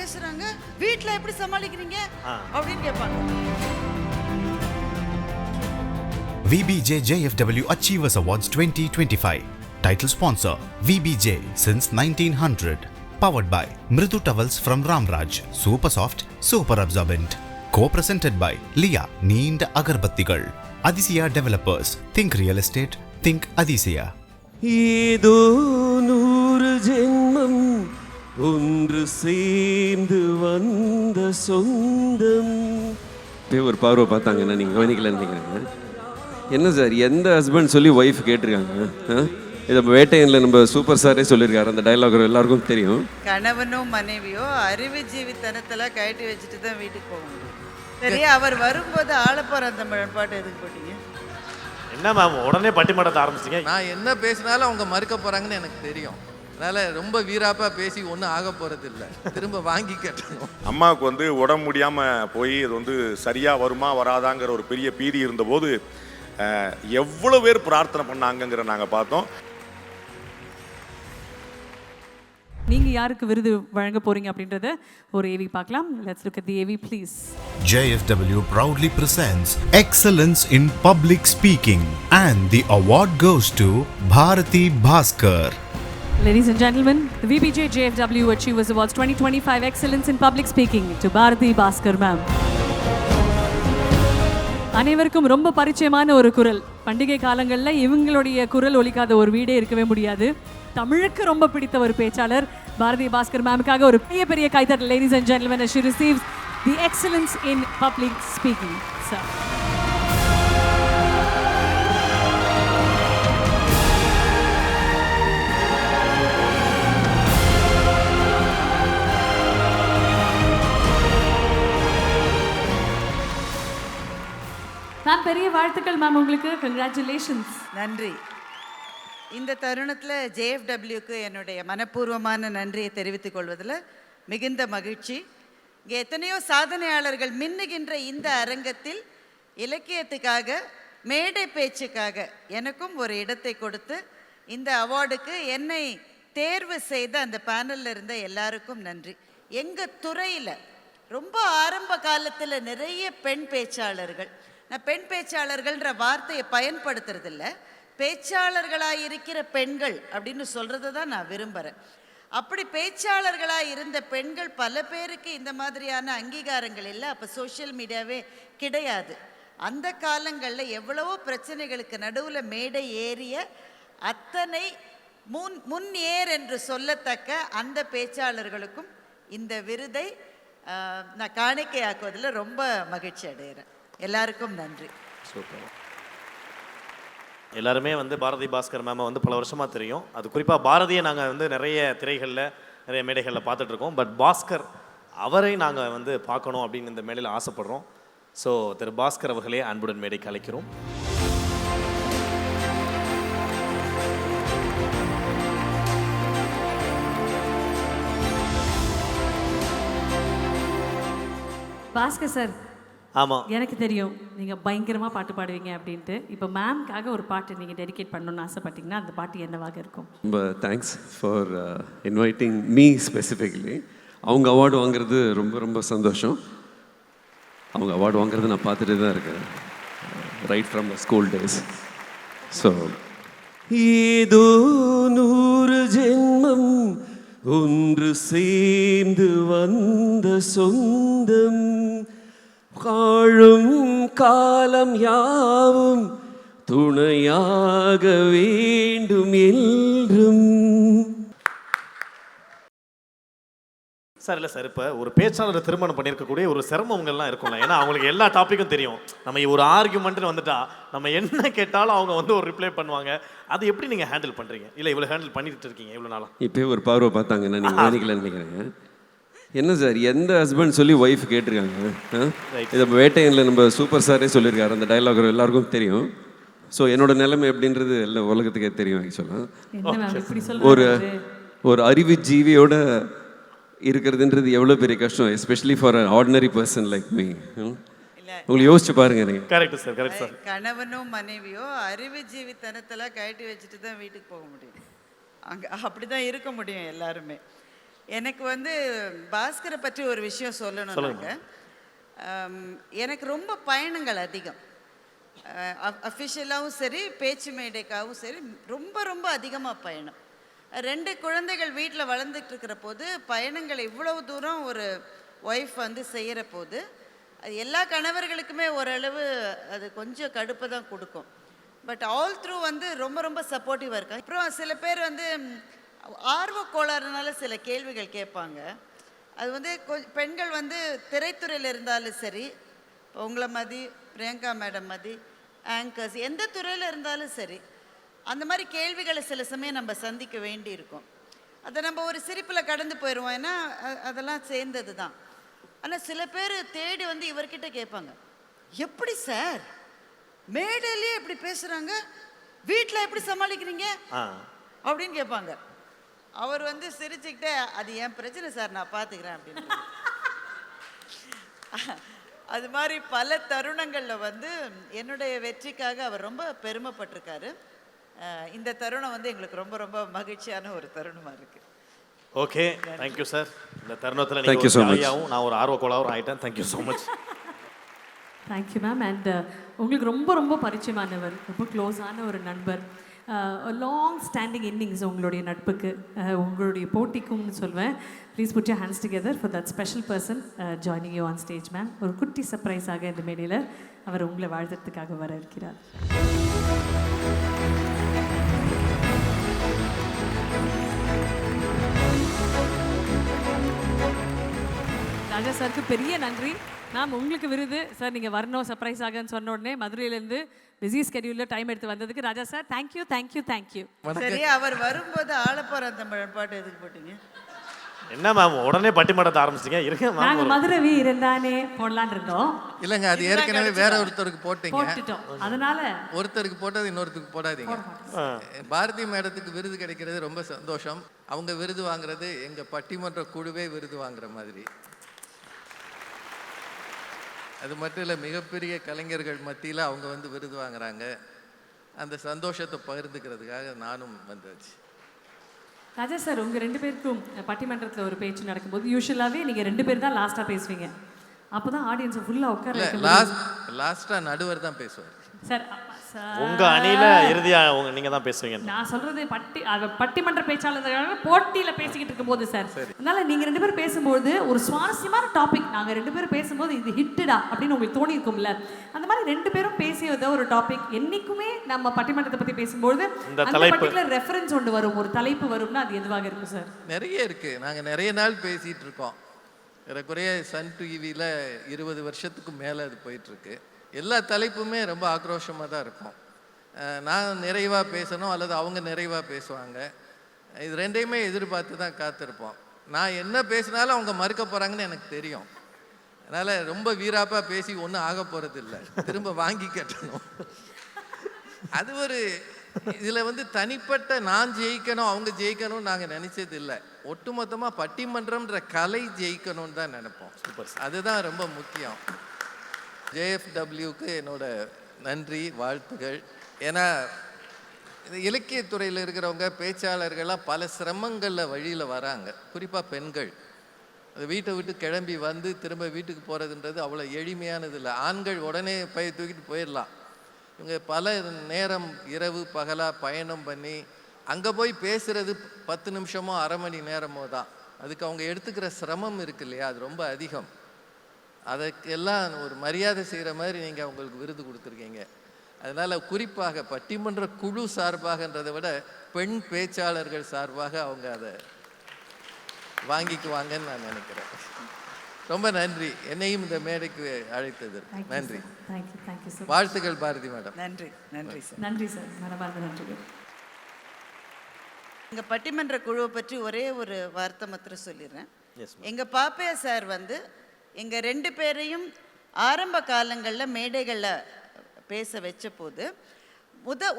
பேசுறாங்க, வீட்ல எப்படி சமாளிக்கிறீங்க அப்படின்னு கேட்பாங்க. VBJ JFW Achievers Awards 2025. Title sponsor VBJ since 1900. Powered by Mridu Towels from Ramraj. Super soft, super absorbent. Co-presented by Lia Neemed Agarbattigal. Adisya Developers. Think real estate. Think Adisya. ஏதோ 100 ஜென்மம் ஒன்று சேர்ந்து வந்த சொந்தம். ஒரு பார்வை பார்த்தாங்கன்னா நீங்கள் கவனிக்கலன்னு நினைக்கிறேன். என்ன சார் எந்த ஹஸ்பண்ட் சொல்லி ஒய்ஃப் கேட்டிருக்காங்க? இதை வேட்டையனில் நம்ம சூப்பர் ஸ்டாரே சொல்லியிருக்காரு. அந்த டைலாக் எல்லாருக்கும் தெரியும். கணவனும் மனைவியோ அறிவு ஜீவித்தனத்தில் கட்டி வச்சுட்டு தான் வீட்டுக்கு போக முடியும். சரி, அவர் வரும்போது ஆளப்போற அந்த பாட்டு எதுக்கு போட்டீங்க? என்ன மேம் உடனே பட்டிமன்றத்தை ஆரம்பிச்சிங்க? நான் என்ன பேசினாலும் அவங்க மறுக்க போகிறாங்கன்னு எனக்கு தெரியும். அதனால் ரொம்ப வீராப்பாக பேசி ஒன்றும் ஆக போகிறது இல்லை. திரும்ப வாங்கி கேட்டோம். அம்மாவுக்கு வந்து உடம்பு முடியாமல் போய் அது வந்து சரியாக வருமா வராதாங்கிற ஒரு பெரிய பீதி இருந்தபோது எவ்வளோ பேர் பிரார்த்தனை பண்ணாங்கங்கிற நாங்கள் பார்த்தோம். நீங்க யாருக்கு விருது வழங்க போறீங்க அப்படின்றத ஒரு ஏவி பார்க்கலாம். Let's look at the AV please. JFW proudly presents Excellence in Public Speaking and the award goes to Bharati Bhaskar. Ladies and gentlemen, the VBJ JFW Achievers Awards 2025 Excellence in Public Speaking to Bharati Bhaskar ma'am. அனைவருக்கும் ரொம்ப பரிச்சயமான ஒரு குரல். பண்டிகை காலங்களில் இவங்களுடைய குரல் ஒலிக்காத ஒரு வீடே இருக்கவே முடியாது. தமிழுக்கு ரொம்ப பிடித்த ஒரு பேச்சாளர் பாரதி பாஸ்கர் மேமுக்காக ஒரு பெரிய பெரிய கைத்தட்டல். Ladies and gentlemen, as she receives the Excellence in Public Speaking. Sir. Ma'am பெரிய வாழ்த்துக்கள் மேம் உங்களுக்கு. கங்க்ராச்சுலேஷன்ஸ். நன்றி. இந்த தருணத்தில் ஜேஎஃப்டபிள்யூக்கு என்னுடைய மனப்பூர்வமான நன்றியை தெரிவித்துக் கொள்வதில் மிகுந்த மகிழ்ச்சி. இங்கே எத்தனையோ சாதனையாளர்கள் மின்னுகின்ற இந்த அரங்கத்தில் இலக்கியத்துக்காக மேடை பேச்சுக்காக எனக்கும் ஒரு இடத்தை கொடுத்து இந்த அவார்டுக்கு என்னை தேர்வு செய்த அந்த பேனலில் இருந்த எல்லாருக்கும் நன்றி. எங்கள் துறையில் ரொம்ப ஆரம்ப காலத்தில் நிறைய பெண் பேச்சாளர்கள், நான் பெண் பேச்சாளர்கள்ன்ற வார்த்தையை பயன்படுத்துறதில்ல, பேச்சாளர்களாக இருக்கிற பெண்கள் அப்படின்னு சொல்கிறத தான் நான் விரும்புகிறேன். அப்படி பேச்சாளர்களாக இருந்த பெண்கள் பல பேருக்கு இந்த மாதிரியான அங்கீகாரங்கள் இல்லை. அப்போ சோஷியல் மீடியாவே கிடையாது. அந்த காலங்களில் எவ்வளவோ பிரச்சனைகளுக்கு நடுவில் மேடை ஏறிய அத்தனை முன் ஏர் என்று சொல்லத்தக்க அந்த பேச்சாளர்களுக்கும் இந்த விருதை நான் காணிக்கையாக்குவதில் ரொம்ப மகிழ்ச்சி அடைகிறேன். எல்லாருக்கும் நன்றி. சூப்பர். எல்லாருமே வந்து பாரதி பாஸ்கர் மேமை வந்து பல வருஷமாக தெரியும். அது குறிப்பாக பாரதியை நாங்கள் வந்து நிறைய திரைகளில் நிறைய மேடைகளில் பார்த்துட்ருக்கோம். பட் பாஸ்கர் அவரை நாங்கள் வந்து பார்க்கணும் அப்படின்னு இந்த மேடையில் ஆசைப்படுறோம். ஸோ திரு பாஸ்கர் அவர்களே அன்புடன் மேடைக்கு அழைக்கிறோம். பாஸ்கர் சார், ஆமாம், எனக்கு தெரியும் நீங்கள் பயங்கரமாக பாட்டு பாடுவீங்க அப்படின்ட்டு. இப்போ மேம்காக ஒரு பாட்டு நீங்கள் டெடிகேட் பண்ணணும்னு ஆசைப்பட்டீங்கன்னா அந்த பாட்டு என்னவாக இருக்கும்? ரொம்ப thanks for inviting me specifically. அவங்க அவார்டு வாங்குறது ரொம்ப ரொம்ப சந்தோஷம். அவங்க அவார்டு வாங்குறது நான் பார்த்துட்டு தான் இருக்கேன், right from the school days. So ஏதோ 100 ஜென்மம் ஒன்று சேர்ந்து வந்த சொந்தம், காழும் காலம் யாவும் துணையாக வேண்டும் என்றும். சார் இல்லை சார், இப்போ ஒரு பேச்சாளரை திருமணம் பண்ணியிருக்கக்கூடிய ஒரு சிரமங்கள்லாம் இருக்கும்ல. ஏன்னா அவங்களுக்கு எல்லா டாப்பிக்கும் தெரியும். நம்ம ஒரு ஆர்கியூமெண்ட்னு வந்துட்டா நம்ம என்ன கேட்டாலும் அவங்க வந்து ஒரு ரிப்ளை பண்ணுவாங்க. அது எப்படி நீங்கள் ஹேண்டில் பண்ணுறீங்க? இல்லை இவ்வளோ ஹேண்டில் பண்ணிட்டு இருக்கீங்க இவ்வளோ நாளாக? இப்போ ஒரு பார்வை பார்த்தாங்கன்னா நீங்கள் கவனிக்கலன்னு நினைக்கிறேன். என்ன சார் எந்த ஹஸ்பண்ட் சொல்லி ஒய்ஃப் கேட்டிருக்காங்க? இதை வேட்டையனில் நம்ம சூப்பர் ஸ்டாரே சொல்லியிருக்காரு. அந்த டைலாக் எல்லாருக்கும் தெரியும். ஸோ என்னோட நிலைமை எப்படின்றது எல்லாம் உலகத்துக்கே தெரியும். ஆக்சுவலாக ஒரு அறிவு ஜீவியோட இருக்கிறதுன்றது எவ்வளோ பெரிய கஷ்டம், especially for an ordinary person like me. உங்களுக்கு யோசிச்சு பாருங்க. நீங்கள் கரெக்ட் சார், கரெக்ட் சார். கணவனும் மனைவியோ அறிவு ஜீவித்தனத்தில் கட்டி வச்சுட்டு தான் வீட்டுக்கு போக முடியும். அங்கே அப்படி தான் இருக்க முடியும் எல்லாருமே. எனக்கு வந்து பாஸ்கரை பற்றி ஒரு விஷயம் சொல்லணும்னாக்க, எனக்கு ரொம்ப பயணங்கள் அதிகம். அஃபிஷியலாகவும் சரி, பேச்சு மேடைக்காகவும் சரி, ரொம்ப ரொம்ப அதிகமாக பயணம். 2 குழந்தைகள் வீட்டில் வளர்ந்துட்டு இருக்கிற போது பயணங்கள் இவ்வளவு தூரம் ஒரு ஒய்ஃப் வந்து செய்கிற போது அது எல்லா கணவர்களுக்குமே ஓரளவு அது கொஞ்சம் கடுப்பை தான் கொடுக்கும். பட் ஆல் த்ரூ வந்து ரொம்ப ரொம்ப சப்போர்ட்டிவாக இருக்காங்க. அப்புறம் சில பேர் வந்து ஆர்வ கோளாறுனால சில கேள்விகள் கேட்பாங்க. அது வந்து பெண்கள் வந்து திரைத்துறையில் இருந்தாலும் சரி, உங்களை மாதிரி பிரியங்கா மேடம் மாதிரி ஆங்கர்ஸ் எந்த துறையில் இருந்தாலும் சரி, அந்த மாதிரி கேள்விகளை சில சமயம் நம்ம சந்திக்க வேண்டி இருக்கும். அதை நம்ம ஒரு சிரிப்பில் கடந்து போயிடுவோம், ஏன்னா அதெல்லாம் சேர்ந்தது தான். ஆனால் சில பேர் தேடி வந்து இவர்கிட்ட கேட்பாங்க, எப்படி சார் மேடையிலேயே எப்படி பேசுகிறாங்க, வீட்டில் எப்படி சமாளிக்கிறீங்க அப்படின்னு கேட்பாங்க. அவர் வந்து சிரிச்சுக்கிட்டே, அது என் பிரச்சனை சார், நான் பார்த்துக்கிறேன் அப்படின்னு. அது மாதிரி பல தருணங்களில் வந்து என்னுடைய வெற்றிக்காக அவர் ரொம்ப பெருமைப்பட்டிருக்காரு. இந்த தருணம் வந்து எங்களுக்கு ரொம்ப ரொம்ப மகிழ்ச்சியான ஒரு தருணமாக இருக்குது. Okay, thank you sir. இந்த தருணத்தில் Thank you so much. நான் ஒரு ஆர்வக்கோளாவும் ஆகிட்டேன். Thank you so much. Thank you ma'am. And உங்களுக்கு ரொம்ப ரொம்ப பரிச்சயமானவர், ரொம்ப க்ளோஸான ஒரு நண்பர். லாங் ஸ்டாண்டிங் இன்னிங்ஸ் உங்களுடைய நட்புக்கு, உங்களுடைய போட்டிக்கும்னு சொல்வேன். Please put your hands together for that special person joining you on stage ma'am. ஒரு குட்டி சர்ப்ரைஸாக இந்த மேடையில் அவர் உங்களை வாழ்த்துறதுக்காக வர இருக்கிறார். ராஜா சாருக்கு பெரிய நன்றி மேம். உங்களுக்கு விருது சார், நீங்கள் வரணும் சர்ப்ரைஸ் ஆகன்னு சொன்ன உடனே மதுரையிலேருந்து பிஸி ஸ்கெடியூலில் டைம் எடுத்து வந்ததுக்கு ராஜா சார் தேங்க்யூ தேங்க்யூ தேங்க்யூ. சரி, அவர் வரும்போது ஆளப்போற தமிழ் பாட்டு எதுக்கு போட்டீங்க? என்ன மேம் உடனே பட்டிமன்றத்தை ஆரம்பிச்சிங்க? இருங்க மேம், நாங்கள் மதுரை வீரன் தானே போடலான்னு இருந்தோம். இல்லைங்க, அது ஏற்கனவே வேற ஒருத்தருக்கு போட்டீங்க. போட்டுட்டோம், அதனால ஒருத்தருக்கு போட்டது இன்னொருத்தருக்கு போடாதீங்க. பாரதி மேடத்துக்கு விருது கிடைக்கிறது ரொம்ப சந்தோஷம். அவங்க விருது வாங்குறது எங்க பட்டிமன்ற குழுவே விருது வாங்குற மாதிரி. அது மட்டும் இல்லை, மிகப்பெரிய கலைஞர்கள் மத்தியில் அவங்க வந்து விருது வாங்குறாங்க. அந்த சந்தோஷத்தை பகிர்ந்துக்கிறதுக்காக நானும் வந்தாச்சு. ராஜா சார், உங்கள் 2 பேருக்கும் பட்டிமன்றத்தில் ஒரு பேச்சு நடக்கும்போது யூஸ்வலாகவே நீங்கள் 2 பேர் தான் லாஸ்ட்டாக பேசுவீங்க. அப்போ தான் ஆடியன்ஸை ஃபுல்லாக உட்கார லாஸ்ட்டாக நடுவர் தான் பேசுவார் சார். உங்க அணியில இறுதியா நீங்க தான் பேசுவீங்க. நான் சொல்றது பட்டிமன்ற பேச்சாளர்கள் போட்டியில பேசிக்கிட்டு இருக்கும்போது சார், அதனால நீங்க 2 பேரும் பேசும்போது ஒரு சுவாரஸ்யமான டாபிக், நாங்க 2 பேரும் பேசும்போது இது ஹிட்டடா அப்படின்னு உங்களுக்கு தோணி இருக்கும்ல, அந்த மாதிரி 2 பேரும் பேசியத ஒரு டாபிக் என்னைக்குமே நம்ம பட்டிமன்றத்தை பத்தி பேசும்போது அந்த பர்టిక్యులர் ரெஃபரன்ஸ் ஒன்று வரும், ஒரு தலைப்பு வரும்னா அது எதுவாக இருக்கும் சார்? நிறைய இருக்கு. நாங்க நிறைய நாள் பேசிட்டு இருக்கோம். ஏறக்குறைய சன் டிவியில் 20 வருஷத்துக்கு மேலே அது போயிட்டுருக்கு. எல்லா தலைப்புமே ரொம்ப ஆக்ரோஷமாக தான் இருக்கும். நான் நிறைவாக பேசணும் அல்லது அவங்க நிறைவாக பேசுவாங்க. இது 2யுமே எதிர்பார்த்து தான் காத்திருப்போம். நான் என்ன பேசினாலும் அவங்க மறுக்க போகிறாங்கன்னு எனக்கு தெரியும். அதனால் ரொம்ப வீராப்பாக பேசி ஒன்றும் ஆக போகிறது இல்லை, திரும்ப வாங்கி கட்டணும். அது ஒரு இதில் வந்து தனிப்பட்ட நான் ஜெயிக்கணும் அவங்க ஜெயிக்கணும்னு நாங்கள் நினச்சது இல்லை. ஒட்டுமொத்தமாக பட்டிமன்றம்ன்ற கலை ஜெயிக்கணும்னு தான் நினைப்போம். சூப்பர், அதுதான் ரொம்ப முக்கியம். JFWக்கு என்னோட நன்றி, வாழ்த்துகள். ஏன்னா இலக்கியத்துறையில் இருக்கிறவங்க பேச்சாளர்கள்லாம் பல சிரமங்களில் வழியில் வராங்க. குறிப்பாக பெண்கள் அது வீட்டை விட்டு கிளம்பி வந்து திரும்ப வீட்டுக்கு போகிறதுன்றது அவ்வளோ எளிமையானது இல்லை. ஆண்கள் உடனே தூக்கிட்டு போயிடலாம். இவங்க பல நேரம் இரவு பகலாக பயணம் பண்ணி அங்கே போய் பேசுகிறது 10 நிமிஷமோ அரை மணி நேரமோ தான். அதுக்கு அவங்க எடுத்துக்கிற சிரமம் இருக்கு இல்லையா, அது ரொம்ப அதிகம். அதுக்கெல்லாம் ஒரு மரியாதை செய்கிற மாதிரி நீங்கள் அவங்களுக்கு விருது கொடுத்துருக்கீங்க. அதனால் குறிப்பாக பட்டிமன்ற குழு சார்பாகன்றதை விட பெண் பேச்சாளர்கள் சார்பாக அவங்க அதை வாங்கிக்குவாங்கன்னு நான் நினைக்கிறேன். ரொம்ப நன்றி, என்னையும் இந்த மேடைக்கு அழைத்தது. நன்றி. வாழ்த்துக்கள் பாரதி மேடம். நன்றி. நன்றி சார். நன்றி சார், மனமார்ந்த நன்றி. எங்கள் பட்டிமன்ற குழுவை பற்றி ஒரே ஒரு வார்த்தை மாத்திரம் சொல்லிடுறேன். எங்கள் பாப்பையா சார் வந்து எங்கள் 2 பேரையும் ஆரம்ப காலங்களில் மேடைகளில் பேச வச்ச போது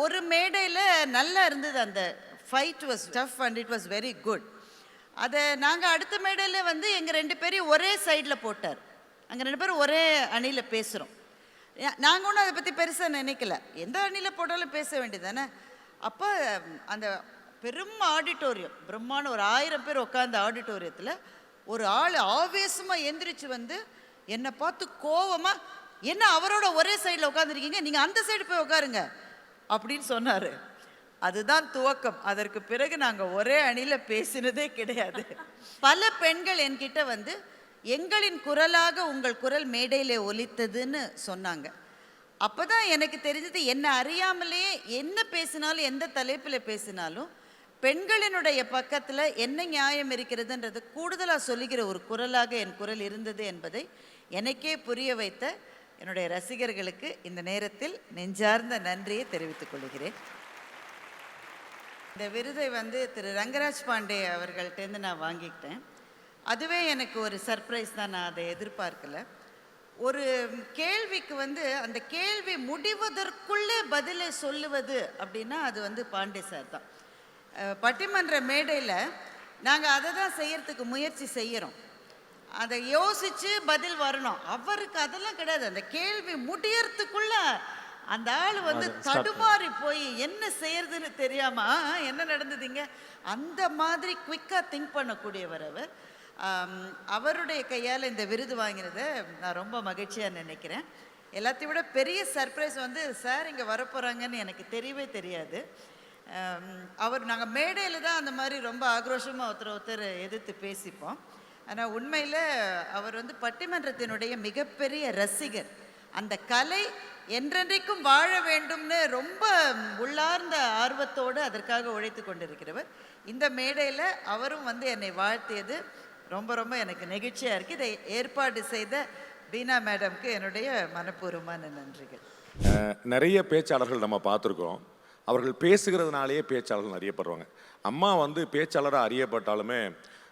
ஒரு மேடையில் நல்லா இருந்தது. அந்த fight was tough and it was very good. அதை நாங்கள் அடுத்த மேடையில் வந்து எங்கள் 2 பேரையும் ஒரே சைடில் போட்டார். அங்கே 2 பேரும் ஒரே அணியில் பேசுகிறோம். நாங்கள் ஒன்றும் அதை பற்றி பெருசாக நினைக்கல, எந்த அணியில் போட்டாலும் பேச வேண்டியது தானே. அப்போ அந்த பெரும் ஆடிட்டோரியம், பிரம்மாண்ட ஒரு 1000 பேர் உட்காந்த ஆடிட்டோரியத்தில் ஒரு ஆள் ஆவேசமாக எந்திரிச்சு வந்து என்னை பார்த்து கோவமாக, என்ன அவரோட ஒரே சைடில் உட்காந்துருக்கீங்க, நீங்கள் அந்த சைடு போய் உட்காருங்க அப்படின்னு சொன்னார். அதுதான் துவக்கம். அதற்கு பிறகு நாங்கள் ஒரே அணியில் பேசினதே கிடையாது. பல பெண்கள் என்கிட்ட வந்து எங்களின் குரலாக உங்கள் குரல் மேடையில் ஒலித்ததுன்னு சொன்னாங்க. அப்போ தான் எனக்கு தெரிஞ்சது, என்ன அறியாமலே என்ன பேசினாலும் எந்த தலைப்பில் பேசினாலும் பெண்களினுடைய பக்கத்தில் என்ன நியாயம் இருக்கிறதுன்றது கூடுதலாக சொல்லுகிற ஒரு குரலாக என் குரல் இருந்தது என்பதை எனக்கே புரிய வைத்த என்னுடைய ரசிகர்களுக்கு இந்த நேரத்தில் நெஞ்சார்ந்த நன்றியை தெரிவித்துக் கொள்கிறேன். இந்த விருதை வந்து திரு ரங்கராஜ் பாண்டே அவர்கள்ட்டேருந்து நான் வாங்கிக்கிட்டேன். அதுவே எனக்கு ஒரு சர்ப்ரைஸ் தான், நான் அதை எதிர்பார்க்கல. ஒரு கேள்விக்கு வந்து அந்த கேள்வி முடிவதற்குள்ளே பதிலை சொல்லுவது அப்படின்னா அது வந்து பாண்டே சார் தான். பட்டிமன்ற மேடையில் நாங்கள் அதை தான் செய்யறதுக்கு முயற்சி செய்கிறோம். அதை யோசித்து பதில் வரணும். அவருக்கு அதெல்லாம் கிடையாது. அந்த கேள்வி முடியறதுக்குள்ள அந்த ஆள் வந்து தடுமாறி போய் என்ன செய்யறதுன்னு தெரியாம என்ன நடந்ததுங்க அந்த மாதிரி குவிக்காக திங்க் பண்ணக்கூடியவர் அவர். அவருடைய கையால் இந்த விருது வாங்கினதை நான் ரொம்ப மகிழ்ச்சியாக நினைக்கிறேன். எல்லாத்தையும் விட பெரிய சர்ப்ரைஸ் வந்து சார் இங்கே வரப்போகிறாங்கன்னு எனக்கு தெரியவே தெரியாது. நாங்கள் மேடையில் தான் அந்த மாதிரி ரொம்ப ஆக்ரோஷமாக ஒருத்தர் எதிர்த்து பேசிப்போம். ஆனால் உண்மையில் அவர் வந்து பட்டிமன்றத்தினுடைய மிகப்பெரிய ரசிகர். அந்த கலை என்றென்றைக்கும் வாழ வேண்டும்னு ரொம்ப உள்ளார்ந்த ஆர்வத்தோடு அதற்காக உழைத்து கொண்டிருக்கிறவர். இந்த மேடையில் அவரும் வந்து என்னை வாழ்த்தியது ரொம்ப ரொம்ப எனக்கு நெகிழ்ச்சியாக இருக்குது. இதை ஏற்பாடு செய்த பீனா மேடம்க்கு என்னுடைய மனப்பூர்வமான நன்றிகள். நிறைய பேச்சாளர்கள் நம்ம பார்த்துருக்கோம். அவர்கள் பேசுகிறதுனாலேயே பேச்சாளர்கள் அறியப்படுவாங்க. அம்மா வந்து பேச்சாளராக அறியப்பட்டாலுமே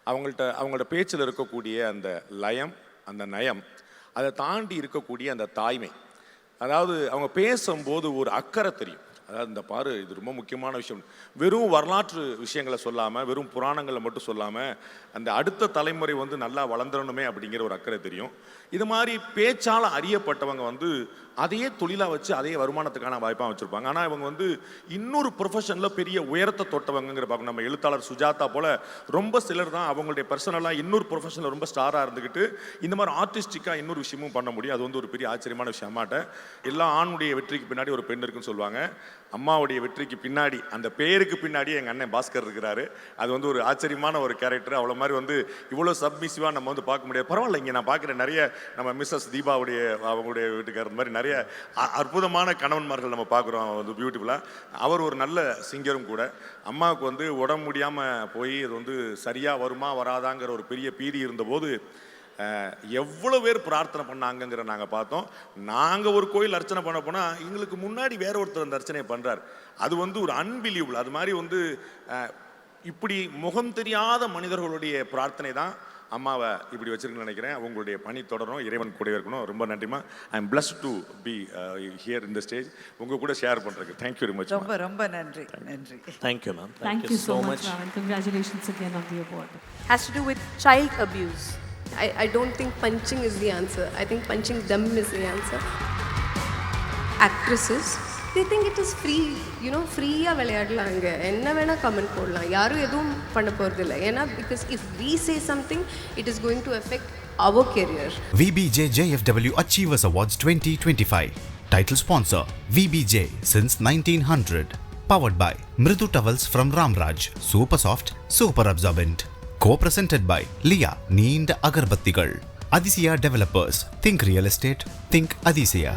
அவங்கள்ட்ட பேச்சில் இருக்கக்கூடிய அந்த லயம், அந்த நயம், அதை தாண்டி இருக்கக்கூடிய அந்த தாய்மை, அதாவது அவங்க பேசும்போது ஒரு அக்கறை தெரியும். அதாவது இந்த பாரு, இது ரொம்ப முக்கியமான விஷயம். வெறும் வரலாற்று விஷயங்களை சொல்லாமல், வெறும் புராணங்களை மட்டும் சொல்லாமல், அந்த அடுத்த தலைமுறை வந்து நல்லா வளர்ந்துடணுமே அப்படிங்கிற ஒரு அக்கறை தெரியும். இது மாதிரி பேச்சால் அறியப்பட்டவங்க வந்து அதையே தொழிலாக வச்சு அதையே வருமானத்துக்கான வாய்ப்பாக வச்சுருப்பாங்க. ஆனால் இவங்க வந்து இன்னொரு ப்ரொஃபஷனில் பெரிய உயரத்தை தொட்டவங்கிற பார்க்கணும். நம்ம எழுத்தாளர் சுஜாதா போல் ரொம்ப சிலர் தான் அவங்களுடைய பர்சனலாக இன்னொரு ப்ரொஃபஷனில் ரொம்ப ஸ்டாராக இருந்துக்கிட்டு இந்த மாதிரி ஆர்டிஸ்டிக்காக இன்னொரு விஷயமும் பண்ண முடியும். அது வந்து ஒரு பெரிய ஆச்சரியமான விஷயம். அம்மாட்ட எல்லா ஆணுடைய வெற்றிக்கு பின்னாடி ஒரு பெண் இருக்குன்னு சொல்லுவாங்க. அம்மாவுடைய வெற்றிக்கு பின்னாடி, அந்த பேருக்கு பின்னாடி எங்கள் அண்ணன் பாஸ்கர் இருக்கிறாரு. அது வந்து ஒரு ஆச்சரியமான ஒரு கேரக்டர். அவ்வளோ மாதிரி வந்து இவ்வளோ சப்மிசிவாக நம்ம வந்து பார்க்க முடியாது. பரவாயில்ல, இங்கே நான் பார்க்குற நிறைய நம்ம மிஸ்ஸஸ் தீபாவுடைய அவங்களுடைய வீட்டுக்காரர் மாதிரி நிறைய அற்புதமான கணவன்மார்கள் நம்ம பார்க்குறோம். வந்து பியூட்டிஃபுல்லாக. அவர் ஒரு நல்ல சிங்கரும் கூட. அம்மாவுக்கு வந்து உடம்பு முடியாமல் போய் அது வந்து சரியாக வருமா வராதாங்கிற ஒரு பெரிய பீதி இருந்தபோது எவ்வளோ பேர் பிரார்த்தனை பண்ணாங்கங்கிற நாங்கள் பார்த்தோம். நாங்கள் ஒரு கோயில் அர்ச்சனை பண்ண போனால் எங்களுக்கு முன்னாடி வேற ஒருத்தர் அந்த அர்ச்சனையை பண்ணுறார். அது வந்து ஒரு அன்பிலீவபிள். அது மாதிரி வந்து இப்படி முகம் தெரியாத மனிதர்களுடைய பிரார்த்தனை தான் அம்மாவை இப்படி வச்சிருக்குன்னு நினைக்கிறேன். உங்களுடைய பணி தொடரும், இறைவன் கூட இருக்கணும். ரொம்ப நன்றிமா. I am blessed to be here in the stage. உங்கள் கூட ஷேர் பண்ணுறதுக்கு தேங்க்யூ வெரி மச். ரொம்ப ரொம்ப நன்றி. நன்றி. Thank you ma'am. Thank you so much, ma'am, and congratulations again on the award. Has to do with child abuse. I don't think punching is the answer. I think punching them is the answer. Actresses, they think it is free, you know, ஃப்ரீயாக விளையாடலாங்க, என்ன வேணால் comment போடலாம், யாரும் எதுவும் பண்ண போகிறதில்ல. ஏன்னா because if we say something, it is going to affect our career. VBJ JFW Achievers Awards 2025. Title sponsor VBJ since 1900. Powered by Mridu Towels from Ramraj. Super soft, super absorbent. Co-presented by Lia Neend Agarbattigal. Adisya Developers. Think real estate. Think Adisya.